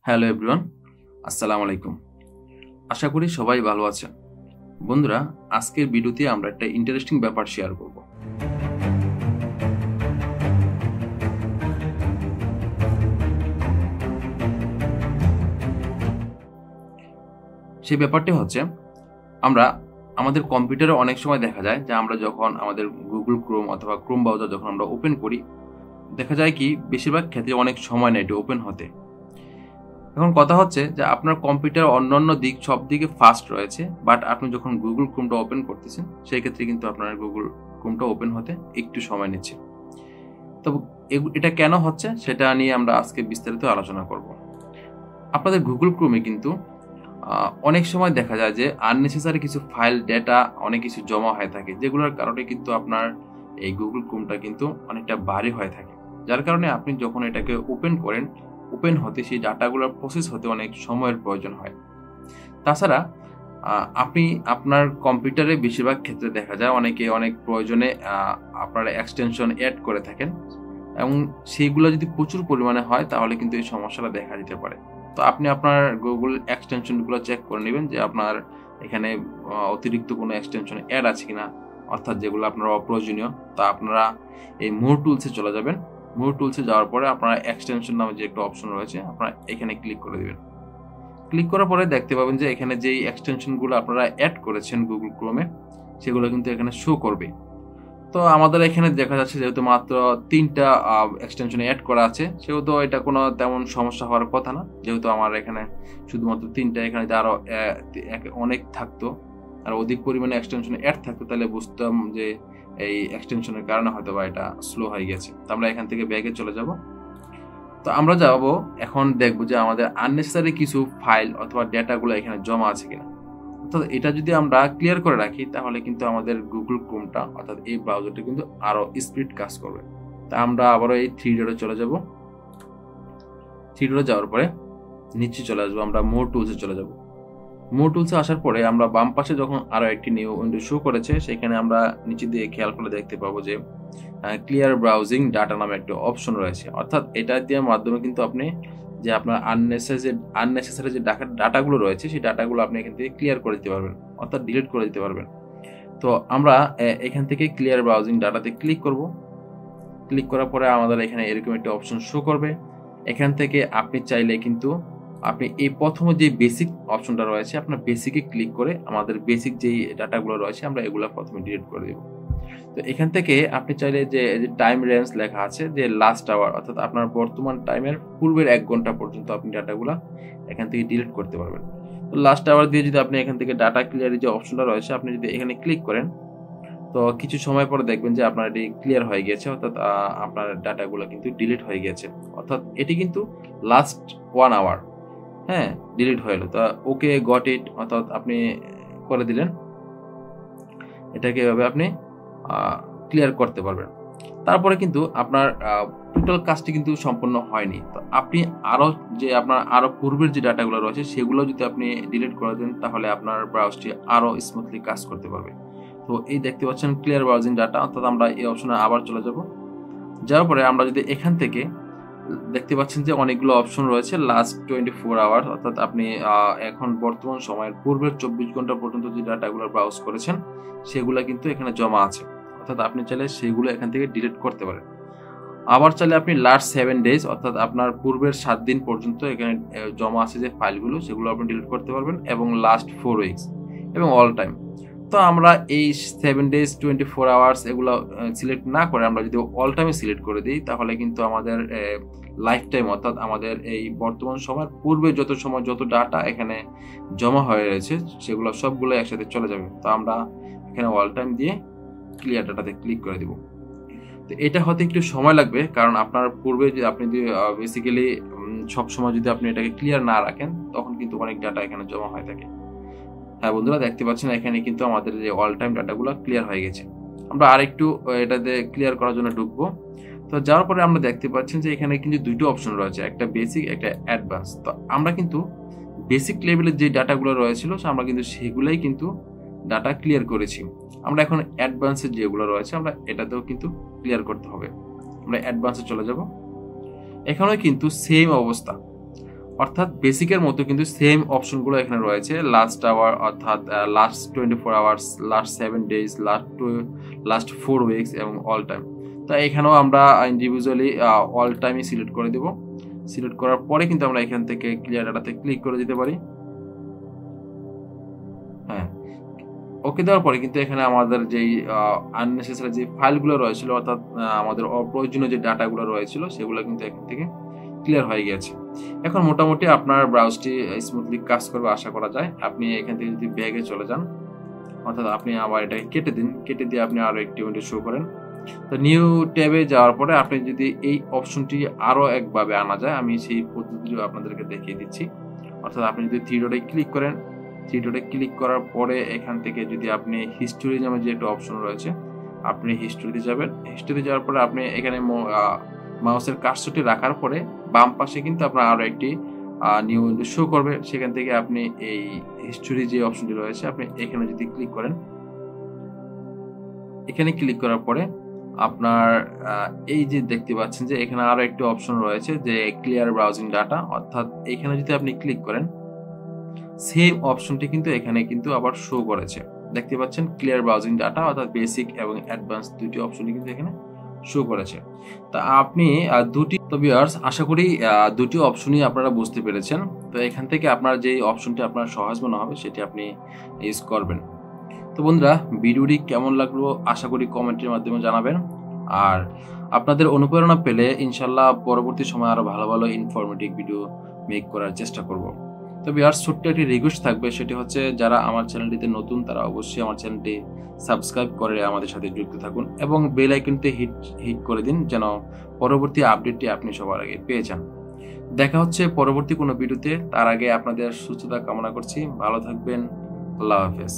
Hello everyone, আসসালামু আলাইকুম। আশা করি সবাই ভালো আছেন। বন্ধুরা, আজকের ভিডিওতে আমরা একটা ইন্টারেস্টিং ব্যাপার শেয়ার করব। সেই ব্যাপারটি হচ্ছে, আমরা আমাদের কম্পিউটারে অনেক সময় দেখা যায় যে আমরা যখন আমাদের গুগল ক্রোম অথবা ক্রোম ব্রাউজার যখন আমরা ওপেন করি, দেখা যায় কি বেশিরভাগ ক্ষেত্রে অনেক সময় নেয় এটি ওপেন হতে। এখন কথা হচ্ছে যে আপনার কম্পিউটার অন্যান্য দিক সব দিকে ফাস্ট রয়েছে, বাট আপনি যখন গুগল ক্রোমটা ওপেন করতেছেন সেই ক্ষেত্রে কিন্তু আপনার গুগল ক্রোমটা ওপেন হতে একটু সময় নিচ্ছে। তো এটা কেন হচ্ছে সেটা নিয়ে আমরা আজকে বিস্তারিত আলোচনা করব। আপনাদের গুগল ক্রোমে কিন্তু অনেক সময় দেখা যায় যে আননেসেসারি কিছু ফাইল ডেটা অনেক কিছু জমা হয়ে থাকে, যেগুলোর কারণে কিন্তু আপনার এই গুগল ক্রোমটা কিন্তু অনেকটা ভারী হয়ে থাকে, যার কারণে আপনি যখন এটাকে ওপেন করেন, ওপেন হতে সেই ডাটাগুলোর প্রসেস হতে অনেক সময়ের প্রয়োজন হয়। তাছাড়া আপনি আপনার কম্পিউটারে বেশিরভাগ ক্ষেত্রে দেখা যায় অনেকে অনেক প্রয়োজনে আপনারা এক্সটেনশন অ্যাড করে থাকেন, এবং সেইগুলো যদি প্রচুর পরিমাণে হয় তাহলে কিন্তু এই সমস্যাটা দেখা দিতে পারে। তো আপনি আপনার গুগল এক্সটেনশনগুলো চেক করে নেবেন যে আপনার এখানে অতিরিক্ত কোনো এক্সটেনশন অ্যাড আছে কিনা, অর্থাৎ যেগুলো আপনার অপ্রয়োজনীয়। তা আপনারা এই মোর টুলসে চলে যাবেন। মোর টুলসে যাওয়ার পরে আপনারা এক্সটেনশন নামে যে একটা অপশন রয়েছে, আপনারা এখানে ক্লিক করে দিবেন। ক্লিক করার পরে দেখতে পাবেন যে এখানে যেই এক্সটেনশনগুলো আপনারা অ্যাড করেছেন গুগল ক্রোমে, সেগুলো কিন্তু এখানে শো করবে। তো আমাদের এখানে দেখা যাচ্ছে যেহেতু মাত্র 3টা এক্সটেনশন অ্যাড করা আছে, সেহেতু এটা কোনো তেমন সমস্যা হওয়ার কথা না। যেহেতু আমার এখানে শুধুমাত্র 3টা, এখানে আরো অনেক থাকতো, আর অধিক পরিমাণে এক্সটেনশন অ্যাড থাকতো, তাহলে বুঝতাম যে এই এক্সটেনশনের কারণে হয়তো বা এটা স্লো হয়ে গেছে। তো আমরা এখান থেকে ব্যাগে চলে যাব। তো আমরা যাবো এখন দেখবো যে আমাদের আননেসেসারি কিছু ফাইল অথবা ডেটাগুলো এখানে জমা আছে কিনা। অর্থাৎ এটা যদি আমরা ক্লিয়ার করে রাখি তাহলে কিন্তু আমাদের গুগল ক্রোমটা অর্থাৎ এই ব্রাউজারটা কিন্তু আরো স্পিড কাজ করবে। তা আমরা আবারও এই 3 ডটে চলে যাব। 3 ডটে যাওয়ার পরে নিচে চলে আসবো, আমরা মোর টুলসে চলে যাব। মোর টুলসে আসার পরে আমরা বাম পাশে যখন আরো একটি নিউ উইন্ডো শো করেছে, সেখানে আমরা নিচে দিয়ে খেয়াল করে দেখতে পাবো যে ক্লিয়ার ব্রাউজিং ডাটা নামে একটা অপশন রয়েছে। অর্থাৎ এটা দেওয়ার মাধ্যমে কিন্তু আপনি যে আপনার আননেসেসারি যে ডাটাগুলো রয়েছে, সেই ডাটাগুলো আপনি এখান থেকে ক্লিয়ার করে দিতে পারবেন, অর্থাৎ ডিলিট করে দিতে পারবেন। তো আমরা এখান থেকে ক্লিয়ার ব্রাউজিং ডাটাতে ক্লিক করব। ক্লিক করার পরে আমাদের এখানে এরকম একটা অপশন শো করবে। এখান থেকে আপনি চাইলে কিন্তু আপনি এই প্রথমে যে বেসিক অপশনটা রয়েছে, আপনার বেসিকে ক্লিক করে আমাদের বেসিক যেই ডাটাগুলো রয়েছে আমরা এগুলো প্রথমে ডিলিট করে দেব। তো এখান থেকে আপনি চাইলে যে টাইম রেঞ্জ লেখা আছে যে লাস্ট আওয়ার, অর্থাৎ আপনার বর্তমান টাইমের পূর্বের 1 ঘন্টা পর্যন্ত আপনি ডাটাগুলো এখান থেকে ডিলিট করতে পারবেন। তো লাস্ট আওয়ার দিয়ে যদি আপনি এখান থেকে ডাটা ক্লিয়ারের যে অপশনটা রয়েছে আপনি যদি এখানে ক্লিক করেন, তো কিছু সময় পরে দেখবেন যে আপনার এটি ক্লিয়ার হয়ে গেছে, অর্থাৎ আপনার ডাটাগুলো কিন্তু ডিলিট হয়ে গেছে। অর্থাৎ এটি কিন্তু লাস্ট 1 আওয়ার ডিলিট হয়ে গেল। তো ওকে গট ইট, অর্থাৎ আপনি করে দিলেন। এটাকে এভাবে আপনি ক্লিয়ার করতে পারবেন। তারপরে কিন্তু আপনার টোটাল কাজটি কিন্তু সম্পূর্ণ হয়নি। তো আপনি আপনার আরো পূর্বের যে ডাটাগুলো রয়েছে সেগুলো যদি আপনি ডিলিট করে দেন, তাহলে আপনার ব্রাউজারটি আরো স্মুথলি কাজ করতে পারবে। তো এই দেখতে পাচ্ছেন ক্লিয়ার ব্রাউজিং ডাটা, অর্থাৎ আমরা এই অপশনে আবার চলে যাব। যাওয়ার পরে আমরা যদি এখান থেকে দেখতে পাচ্ছেন যে অনেকগুলো অপশন রয়েছে লাস্ট 24 আওয়ার, অর্থাৎ আপনি এখন বর্তমান সময়ের পূর্বের 24 ঘন্টা পর্যন্ত যে ডাটাগুলো ব্রাউজ করেছেন সেগুলো কিন্তু এখানে জমা আছে, অর্থাৎ আপনি চাইলে সেগুলো এখান থেকে ডিলিট করতে পারেন। আবার চাইলে আপনি লাস্ট 7 ডেজ, অর্থাৎ আপনার পূর্বের 7 দিন পর্যন্ত এখানে জমা আছে যে ফাইলগুলো, সেগুলো আপনি ডিলিট করতে পারবেন, এবং লাস্ট 4 উইকস এবং অল টাইম। তো আমরা এই 7 ডেজ 24 আওয়ার্স এগুলো সিলেক্ট না করে আমরা যদি অল টাইমে সিলেক্ট করে দিই, তাহলে কিন্তু আমাদের লাইফ টাইম, অর্থাৎ আমাদের এই বর্তমান সময়ের পূর্বে যত ডাটা এখানে জমা হয়ে রয়েছে সেগুলো সবগুলো একসাথে চলে যাবে। তো আমরা এখানে অল টাইম দিয়ে ক্লিয়ার ডাটাতে ক্লিক করে দিব। তো এটা হতে একটু সময় লাগবে, কারণ আপনার পূর্বে যদি আপনি বেসিক্যালি সবসময় যদি আপনি এটাকে ক্লিয়ার না রাখেন, তখন কিন্তু অনেক ডাটা এখানে জমা হয়ে থাকে। হ্যাঁ বন্ধুরা, দেখতে পাচ্ছেন এখানে কিন্তু আমাদের যে অল টাইম ডাটাগুলো ক্লিয়ার হয়ে গেছে। আমরা আরেকটু এটাতে ক্লিয়ার করার জন্য ঢুকবো। তো যাওয়ার পরে আমরা দেখতে পাচ্ছেন যে এখানে কিন্তু দুটো অপশন রয়েছে, একটা বেসিক, একটা অ্যাডভান্স। তো আমরা কিন্তু বেসিক লেভেলের যে ডাটাগুলো রয়েছিল আমরা কিন্তু সেগুলাই কিন্তু ডাটা ক্লিয়ার করেছি। আমরা এখন অ্যাডভান্সের যেগুলো রয়েছে আমরা এটাতেও কিন্তু ক্লিয়ার করতে হবে। আমরা অ্যাডভান্সে চলে যাব। এখানেও কিন্তু সেম অবস্থা, অর্থাৎ বেসিকের মতো কিন্তু সেম অপশনগুলো এখানে রয়েছে, লাস্ট আওয়ার অর্থাৎ last 24 hours, last 7 days, last 4 weeks এবং অল টাইম। তো এখানেও আমরা ইন্ডিভিজুয়ালি অল টাইমই সিলেক্ট করে দেব। সিলেক্ট করার পরে কিন্তু আমরা এখান থেকে ক্লিয়ার ডাটাতে ক্লিক করে দিতে পারি। হ্যাঁ, ওকে দেওয়ার পরে কিন্তু এখানে আমাদের যেই আননেসেসারি যে ফাইলগুলো রয়েছিল অর্থাৎ আমাদের অপ্রয়োজনীয় যে ডাটাগুলো রয়েছিল সেগুলো কিন্তু এখান থেকে ক্লিয়ার হয়ে গেছে। এখন মোটামুটি আপনার ব্রাউজটি স্মুথলি কাজ করবে আশা করা যায়। আপনি এখান থেকে যদি ব্যাগে চলে যান, অর্থাৎ আপনি আবার এটাকে কেটে দিন, কেটে দিয়ে আপনি আরও একটি উইন্ডো শো করেন। তো নিউ ট্যাবে যাওয়ার পরে আপনি যদি এই অপশনটি আরও একভাবে আনা যায়, আমি সেই পদ্ধতিটিও আপনাদেরকে দেখিয়ে দিচ্ছি। অর্থাৎ আপনি যদি থ্রি ডটে ক্লিক করেন, থ্রি ডটে ক্লিক করার পরে এখান থেকে যদি আপনি হিস্টোরি নামে যে একটা অপশন রয়েছে, আপনি হিস্টোরিতে যাবেন। হিস্টোরিতে যাওয়ার পরে আপনি এখানে মাউসের কার্সরটি রাখার পরে বাম পাশে কিন্তু আপনার আরও একটি নিউ উইন্ডো শো করবে। সেখান থেকে আপনি এই হিস্টোরি যে অপশনটি রয়েছে আপনি এখানে যদি ক্লিক করেন, এখানে ক্লিক করার পরে আপনার এই যে দেখতে পাচ্ছেন যে এখানে আরো একটি অপশন রয়েছে যে ক্লিয়ার ব্রাউজিং ডাটা, অর্থাৎ এখানে যদি আপনি ক্লিক করেন সেম অপশনটি কিন্তু এখানে কিন্তু আবার শো করেছে। দেখতে পাচ্ছেন ক্লিয়ার ব্রাউজিং ডাটা, অর্থাৎ বেসিক এবং অ্যাডভান্স দুটি অপশনই কিন্তু এখানে শো করেছে। তা আপনি দুটি ভিউয়ার্স আশা করি দুটি অপশনই আপনারা বুঝতে পেরেছেন। তো এখান থেকে আপনার যে অপশনটি আপনার সহজ মনে হবে সেটি আপনি ইউজ করবেন। তো বন্ধুরা, ভিডিওটি কেমন লাগলো আশা করি কমেন্টের মাধ্যমে জানাবেন। আর আপনাদের অনুপ্রেরণা পেলে ইনশাল্লাহ পরবর্তী সময় আরো ভালো ভালো ইনফরমেটিভ ভিডিও মেক করার চেষ্টা করব। তো ভিউয়ার্স, ছোট্ট একটি রিকোয়েস্ট থাকবে, সেটি হচ্ছে যারা আমার চ্যানেলটিতে নতুন তারা অবশ্যই আমার চ্যানেলটি সাবস্ক্রাইব করে আমাদের সাথে যুক্ত থাকুন এবং বেল আইকনটি হিট করে দিন যেন পরবর্তী আপডেটটি আপনি সবার আগে পেয়ে যান। দেখা হচ্ছে পরবর্তী কোনো ভিডিওতে। তার আগে আপনাদের সুস্থতা কামনা করছি। ভালো থাকবেন। আল্লাহ হাফেজ।